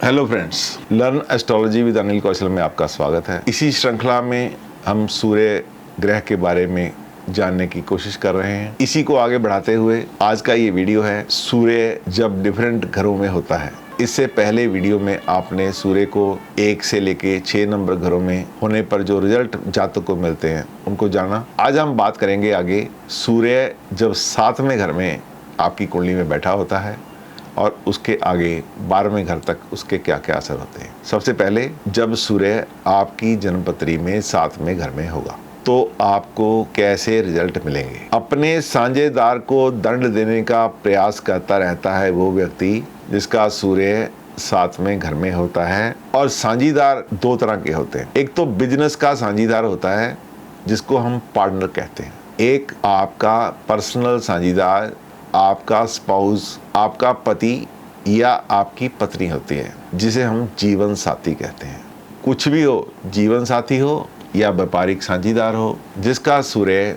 Hello friends, learn astrology with Anil Kaushal में आपका स्वागत है। इसी श्रृंखला में हम सूर्य ग्रह के बारे में जानने की कोशिश कर रहे हैं। इसी को आगे बढ़ाते हुए आज का ये वीडियो है सूर्य जब डिफरेंट घरों में होता है। इससे पहले वीडियो में आपने सूर्य को 1 से लेके 6 नंबर घरों में होने पर जो रिजल्ट जातक को मिलते हैं उनको जाना। आज हम बात करेंगे आगे सूर्य जब 7वें घर में आपकी कुंडली में बैठा होता है और उसके आगे 12वें घर तक उसके क्या क्या असर होते हैं। सबसे पहले जब सूर्य आपकी जन्मपत्री में 7वें घर में होगा तो आपको कैसे रिजल्ट मिलेंगे। अपने साझेदार को दंड देने का प्रयास करता रहता है वो व्यक्ति जिसका सूर्य 7वें घर में होता है। और साझीदार 2 तरह के होते हैं। एक तो बिजनेस का साझीदार होता है जिसको हम पार्टनर कहते हैं। एक आपका पर्सनल साझीदार, आपका स्पाउस, आपका पति या आपकी पत्नी होती है जिसे हम जीवन साथी कहते हैं। कुछ भी हो, जीवन साथी हो या व्यापारिक साझीदार हो, जिसका सूर्य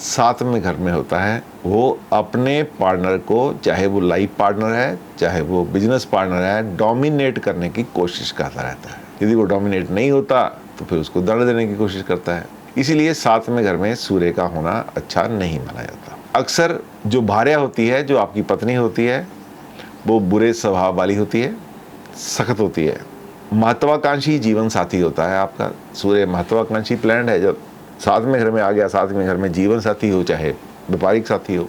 7वें घर में होता है वो अपने पार्टनर को, चाहे वो लाइफ पार्टनर है चाहे वो बिजनेस पार्टनर है, डोमिनेट करने की कोशिश करता रहता है। यदि वो डोमिनेट नहीं होता तो फिर उसको दंड देने की कोशिश करता है। इसीलिए 7वें घर में सूर्य का होना अच्छा नहीं माना जाता। अक्सर जो भार्या होती है, जो आपकी पत्नी होती है, वो बुरे स्वभाव वाली होती है, सख्त होती है। महत्वाकांक्षी जीवन साथी होता है आपका सूर्य। महत्वाकांक्षी प्लैनेट है। जब 7वें घर में आ गया, 7वें घर में जीवन साथी हो चाहे व्यापारिक साथी हो,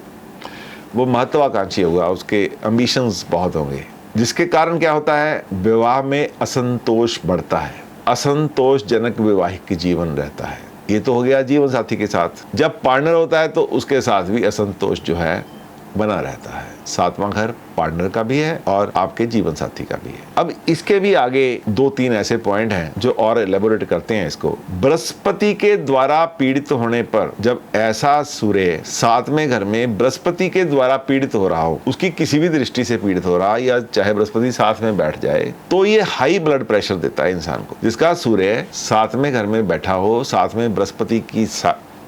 वो महत्वाकांक्षी होगा, उसके एम्बिशंस बहुत होंगे, जिसके कारण क्या होता है, विवाह में असंतोष बढ़ता है। असंतोषजनक वैवाहिक जीवन रहता है। ये तो हो गया जीवन साथी के साथ। जब पार्टनर होता है तो उसके साथ भी असंतोष जो है बना रहता है। 7वां घर पार्टनर का भी है और आपके जीवन साथी का भी है। अब इसके भी आगे 2-3 ऐसे पॉइंट हैं जो और एलेबोरेट करते हैं इसको। बृहस्पति के द्वारा पीड़ित होने पर, जब ऐसा सूर्य 7वें घर में बृहस्पति के द्वारा पीड़ित हो रहा हो, उसकी किसी भी दृष्टि से पीड़ित हो रहा या चाहे बृहस्पति साथ में बैठ जाए, तो ये हाई ब्लड प्रेशर देता है इंसान को। जिसका सूर्य 7वें घर में बैठा हो, साथ में बृहस्पति की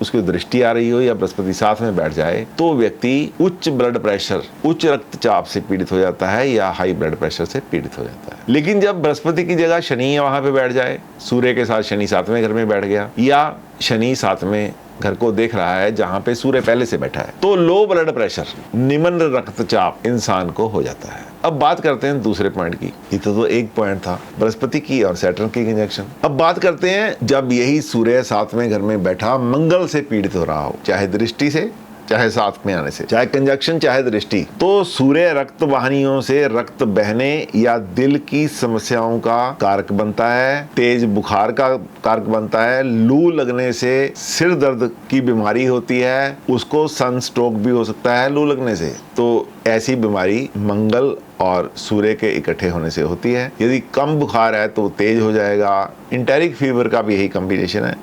उसकी दृष्टि आ रही हो या बृहस्पति साथ में बैठ जाए, तो व्यक्ति उच्च ब्लड प्रेशर, उच्च रक्तचाप से पीड़ित हो जाता है या हाई ब्लड प्रेशर से पीड़ित हो जाता है। लेकिन जब बृहस्पति की जगह शनि वहां पे बैठ जाए, सूर्य के साथ शनि 7वें घर में बैठ गया या शनि 7वें घर को देख रहा है जहां पे सूर्य पहले से बैठा है, तो लो ब्लड प्रेशर, निम्न रक्तचाप इंसान को हो जाता है। अब बात करते हैं दूसरे पॉइंट की। ये तो एक पॉइंट था बृहस्पति की और सैटर्न की कंजंक्शन। अब बात करते हैं जब यही सूर्य 7वें घर में बैठा मंगल से पीड़ित हो रहा हो, चाहे दृष्टि से, चाहे साथ में आने से, चाहे कंजक्शन, चाहे दृष्टि, तो सूर्य रक्त वाहिनियों से रक्त बहने या दिल की समस्याओं का कारक बनता है, तेज बुखार का कारक बनता है, लू लगने से सिर दर्द की बीमारी होती है, उसको सनस्ट्रोक भी हो सकता है लू लगने से। तो ऐसी बीमारी मंगल और सूर्य के इकट्ठे होने से होती है। यदि कम बुखार है तो तेज हो जाएगा। इंटेरिक फीवर का भी यही कॉम्बिनेशन है।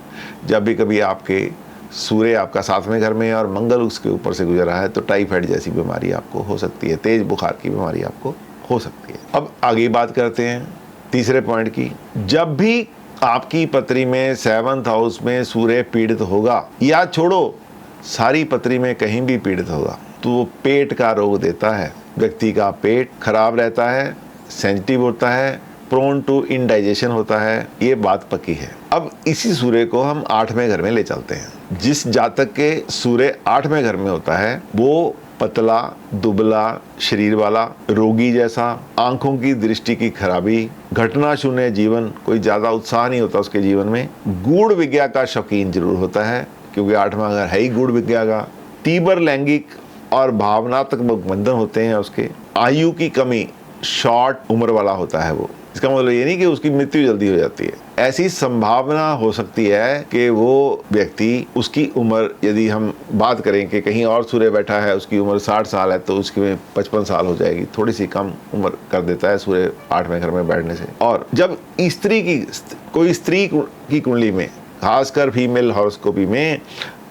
जब भी कभी आपके सूर्य आपका 7वें घर में और मंगल उसके ऊपर से गुजर रहा है तो टाइफाइड जैसी बीमारी आपको हो सकती है, तेज बुखार की बीमारी आपको हो सकती है। अब आगे बात करते हैं तीसरे पॉइंट की। जब भी आपकी पत्री में 7th हाउस में सूर्य पीड़ित होगा, या छोड़ो सारी पत्री में कहीं भी पीड़ित होगा, तो वो पेट का रोग देता है। व्यक्ति का पेट खराब रहता है, सेंसिटिव होता है, प्रोन टू इंडाइजेशन होता है, ये बात पक्की है। अब इसी सूर्य को हम 8वें घर में ले चलते हैं। जिस जातक के सूर्य 8वें घर में होता है वो पतला, दुबला शरीर वाला, रोगी जैसा, आंखों की दृष्टि की खराबी, घटना शून्य जीवन, कोई ज्यादा उत्साह नहीं होता उसके जीवन में, गूढ़ विज्ञा का शौकीन जरूर होता है क्योंकि 8वां घर है ही गूढ़ विज्ञा का, तीव्र लैंगिक और भावनात्मक बंधन होते हैं उसके, आयु की कमी, शॉर्ट उम्र वाला होता है वो। इसका मतलब ये नहीं कि उसकी मृत्यु जल्दी हो जाती है। ऐसी संभावना हो सकती है कि वो व्यक्ति, उसकी उम्र, यदि हम बात करें कि कहीं और सूर्य बैठा है, उसकी उम्र 60 साल है तो उसकी में 55 साल हो जाएगी। थोड़ी सी कम उम्र कर देता है सूर्य 8वें घर में बैठने से। और जब कोई स्त्री की कुंडली में, खासकर फीमेल हॉरोस्कोपी में,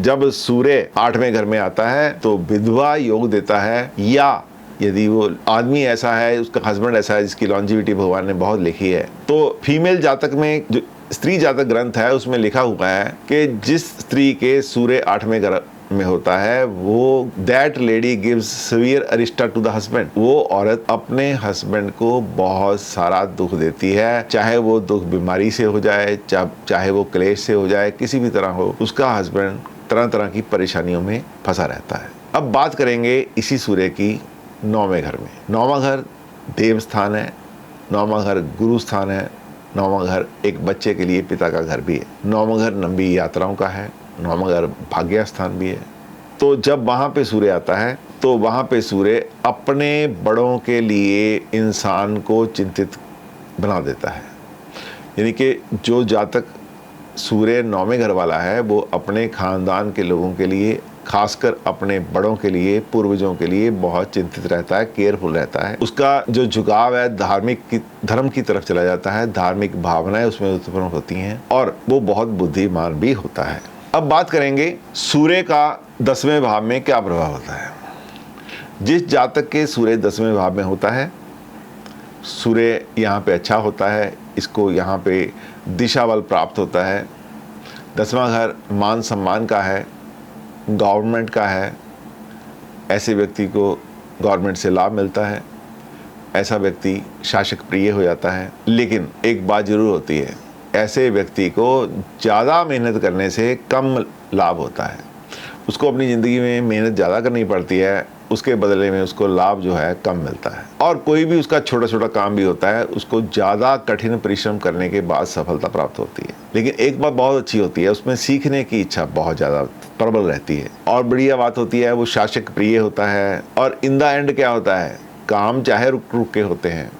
जब सूर्य 8वें घर में आता है तो विधवा योग देता है। या यदि वो आदमी ऐसा है, उसका हस्बैंड ऐसा है जिसकी लॉन्जिविटी भगवान ने बहुत लिखी है, तो फीमेल जातक में, जो स्त्री जातक ग्रंथ है उसमें लिखा हुआ है कि जिस स्त्री के सूर्य 8वें घर में होता है वो that lady gives severe arista to the husband, वो औरत अपने हस्बैंड को बहुत सारा दुख देती है, चाहे वो दुख बीमारी से हो जाए, चाहे वो क्लेश से हो जाए, किसी भी तरह हो, उसका हस्बैंड तरह तरह की परेशानियों में फंसा रहता है। अब बात करेंगे इसी सूर्य की 9वें घर में। 9वां घर देव स्थान है, 9वां घर गुरु स्थान है, 9वां घर एक बच्चे के लिए पिता का घर भी है, 9वां घर लंबी यात्राओं का है, 9वां घर भाग्य स्थान भी है। तो जब वहाँ पे सूर्य आता है तो वहाँ पे सूर्य अपने बड़ों के लिए इंसान को चिंतित बना देता है। यानी कि जो जातक सूर्य 9वें घर वाला है वो अपने खानदान के लोगों के लिए, खासकर अपने बड़ों के लिए, पूर्वजों के लिए बहुत चिंतित रहता है, केयरफुल रहता है। उसका जो झुकाव है धर्म की तरफ चला जाता है, धार्मिक भावनाएं उसमें उत्पन्न होती हैं और वो बहुत बुद्धिमान भी होता है। अब बात करेंगे सूर्य का 10वें भाव में क्या प्रभाव होता है। जिस जातक के सूर्य 10वें भाव में होता है, सूर्य यहाँ पे अच्छा होता है, इसको यहाँ पे दिशा बल प्राप्त होता है। 10वां घर मान सम्मान का है, गवर्नमेंट का है, ऐसे व्यक्ति को गवर्नमेंट से लाभ मिलता है, ऐसा व्यक्ति शासक प्रिय हो जाता है। लेकिन एक बात जरूर होती है, ऐसे व्यक्ति को ज़्यादा मेहनत करने से कम लाभ होता है। उसको अपनी ज़िंदगी में मेहनत ज़्यादा करनी पड़ती है, उसके बदले में उसको लाभ जो है कम मिलता है। और कोई भी उसका छोटा छोटा काम भी होता है, उसको ज़्यादा कठिन परिश्रम करने के बाद सफलता प्राप्त होती है। लेकिन एक बात बहुत अच्छी होती है, उसमें सीखने की इच्छा बहुत ज़्यादा प्रबल रहती है। और बढ़िया बात होती है, वो शासक प्रिय होता है। और इन द एंड क्या होता है, काम चाहे रुक रुक के होते हैं,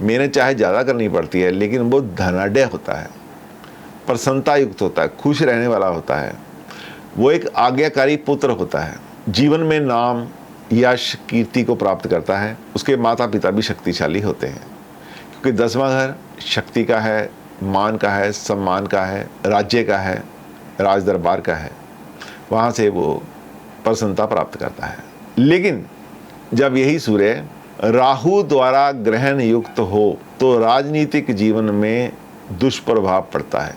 मेहनत चाहे ज़्यादा करनी पड़ती है, लेकिन वो धनाढ़ होता है, प्रसन्नता युक्त होता है, खुश रहने वाला होता है, वो एक आज्ञाकारी पुत्र होता है, जीवन में नाम यश कीर्ति को प्राप्त करता है। उसके माता पिता भी शक्तिशाली होते हैं, क्योंकि 10वां घर शक्ति का है, मान का है, सम्मान का है, राज्य का है, राज दरबार का है, वहाँ से वो प्रसन्नता प्राप्त करता है। लेकिन जब यही सूर्य राहु द्वारा ग्रहण युक्त हो तो राजनीतिक जीवन में दुष्प्रभाव पड़ता है।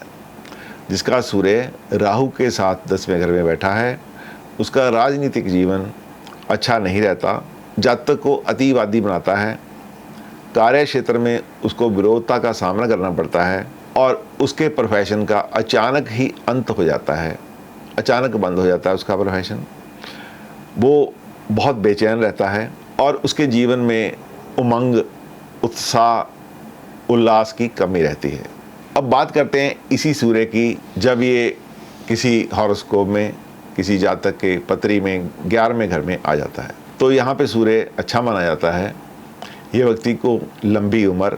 जिसका सूर्य राहु के साथ 10वें घर में बैठा है, उसका राजनीतिक जीवन अच्छा नहीं रहता, जातक को अतिवादी बनाता है, कार्य क्षेत्र में उसको विरोधता का सामना करना पड़ता है और उसके प्रोफेशन का अचानक ही अंत हो जाता है, अचानक बंद हो जाता है उसका प्रोफेशन। वो बहुत बेचैन रहता है और उसके जीवन में उमंग, उत्साह, उल्लास की कमी रहती है। अब बात करते हैं इसी सूर्य की, जब ये किसी हॉरोस्कोप में, किसी जातक के पत्री में 11वें घर में आ जाता है, तो यहाँ पे सूर्य अच्छा माना जाता है। ये व्यक्ति को लंबी उम्र,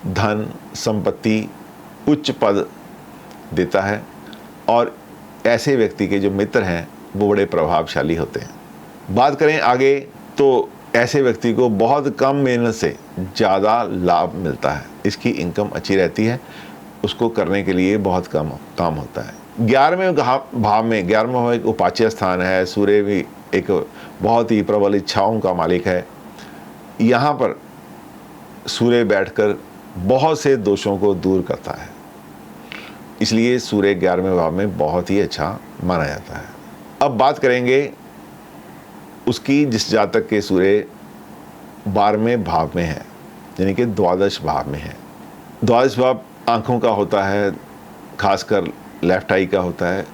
धन, संपत्ति, उच्च पद देता है और ऐसे व्यक्ति के जो मित्र हैं वो बड़े प्रभावशाली होते हैं। बात करें आगे तो ऐसे व्यक्ति को बहुत कम मेहनत से ज़्यादा लाभ मिलता है, इसकी इनकम अच्छी रहती है, उसको करने के लिए बहुत कम काम होता है। 11वें भाव में, 11वां भाव एक उपाच्य स्थान है, सूर्य भी एक बहुत ही प्रबल इच्छाओं का मालिक है। यहाँ पर सूर्य बैठकर बहुत से दोषों को दूर करता है, इसलिए सूर्य 11वें भाव में बहुत ही अच्छा माना जाता है। अब बात करेंगे उसकी, जिस जातक के सूर्य 12वें भाव में है, यानी कि द्वादश भाव में है। द्वादश भाव आँखों का होता है, खासकर लेफ्ट आई का होता है।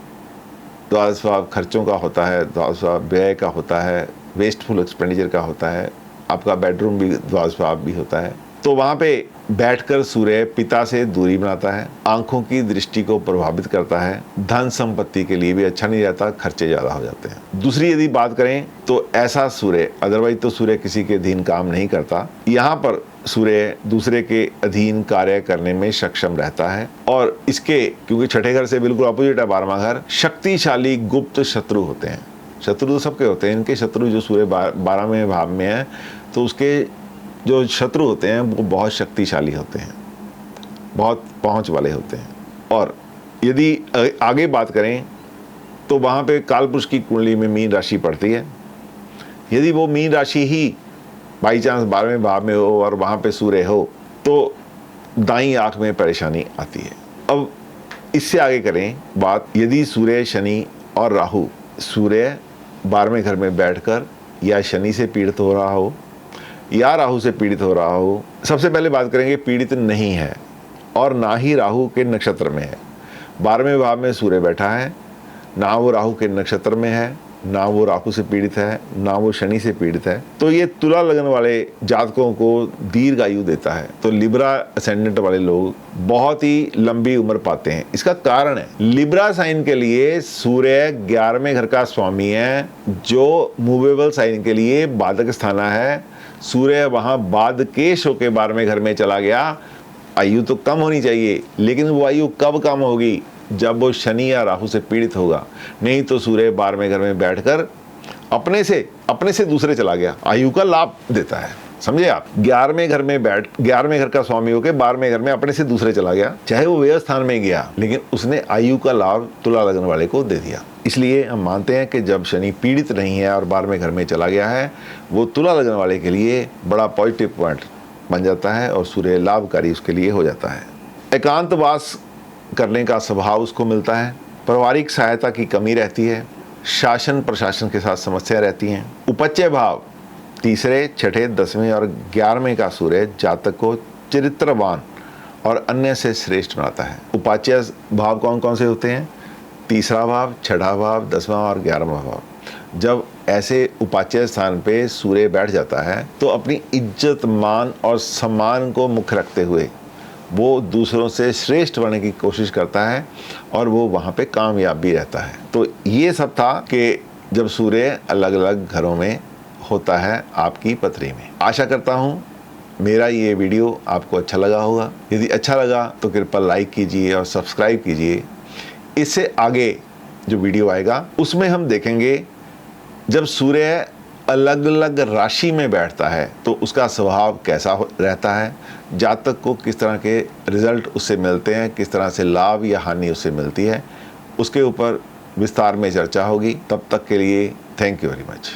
द्वादश भाव खर्चों का होता है, द्वादश भाव व्यय का होता है, वेस्टफुल एक्सपेंडिचर का होता है, आपका बेडरूम भी द्वादश भाव भी होता है। तो वहाँ पे बैठकर सूर्य पिता से दूरी बनाता है, आंखों की दृष्टि को प्रभावित करता है, धन संपत्ति के लिए भी अच्छा नहीं रहता, खर्चे ज़्यादा हो जाते हैं। दूसरी यदि बात करें तो ऐसा सूर्य, अदरवाइज तो सूर्य किसी के अधीन काम नहीं करता, यहाँ पर सूर्य दूसरे के अधीन कार्य करने में सक्षम रहता है। और इसके, क्योंकि छठे घर से बिल्कुल अपोजिट है 12वां घर, शक्तिशाली गुप्त शत्रु होते हैं। शत्रु तो सबके होते हैं, इनके शत्रु जो सूर्य 12वें भाव में है तो उसके जो शत्रु होते हैं वो बहुत शक्तिशाली होते हैं, बहुत पहुंच वाले होते हैं। और यदि आगे बात करें तो वहाँ पे कालपुरुष की कुंडली में मीन राशि पड़ती है। यदि वो मीन राशि ही बाई चांस 12वें भाव में हो और वहाँ पे सूर्य हो तो दाईं आँख में परेशानी आती है। अब इससे आगे करें बात, यदि सूर्य, शनि और राहु सूर्य 12वें घर में बैठकर या शनि से पीड़ित हो रहा हो या राहु से पीड़ित हो रहा हो, सबसे पहले बात करेंगे पीड़ित नहीं है और ना ही राहु के नक्षत्र में है। 12वें भाव में सूर्य बैठा है, ना वो राहु के नक्षत्र में है, ना वो राहु से पीड़ित है, ना वो शनि से पीड़ित है। तो ये तुला लगन वाले जातकों को दीर्घ आयु देता है। तो लिब्रा असेंडेंट वाले लोग बहुत ही लंबी उम्र पाते हैं। इसका कारण है लिब्रा साइन के लिए सूर्य 11वें घर का स्वामी है, जो मूवेबल साइन के लिए बाधक स्थाना है। सूर्य वहां बाधकेश होकर 12वें घर में चला गया। आयु तो कम होनी चाहिए, लेकिन वो आयु कब कम होगी? जब वो शनि या राहु से पीड़ित होगा। नहीं तो सूर्य 12वें घर में बैठकर अपने से दूसरे चला गया, आयु का लाभ देता है। समझे आप? 11वें घर का स्वामी होकर 12वें घर में अपने से दूसरे चला गया, चाहे वो व्यय स्थान में गया, लेकिन उसने आयु का लाभ तुला लगन वाले को दे दिया। इसलिए हम मानते हैं कि जब शनि पीड़ित नहीं है और 12वें घर में चला गया है, वो तुला लगन वाले के लिए बड़ा पॉजिटिव पॉइंट बन जाता है और सूर्य लाभकारी उसके लिए हो जाता है। एकांतवास करने का स्वभाव उसको मिलता है। पारिवारिक सहायता की कमी रहती है। शासन प्रशासन के साथ समस्या रहती हैं। उपचय भाव 3, 6, 10वें और 11वें का सूर्य जातक को चरित्रवान और अन्य से श्रेष्ठ बनाता है। उपाच्य भाव कौन कौन से होते हैं? 3रा भाव, 6ठा भाव, 10वां और 11वां भाव। जब ऐसे उपाच्य स्थान पे सूर्य बैठ जाता है तो अपनी इज्जत, मान और सम्मान को मुख्य रखते हुए वो दूसरों से श्रेष्ठ बनने की कोशिश करता है और वो वहाँ पे कामयाब भी रहता है। तो ये सब था कि जब सूर्य अलग अलग घरों में होता है आपकी पत्री में। आशा करता हूँ मेरा ये वीडियो आपको अच्छा लगा होगा। यदि अच्छा लगा तो कृपया लाइक कीजिए और सब्सक्राइब कीजिए। इससे आगे जो वीडियो आएगा उसमें हम देखेंगे जब सूर्य अलग अलग राशि में बैठता है तो उसका स्वभाव कैसा रहता है, जातक को किस तरह के रिजल्ट उससे मिलते हैं, किस तरह से लाभ या हानि उससे मिलती है, उसके ऊपर विस्तार में चर्चा होगी। तब तक के लिए थैंक यू वेरी मच।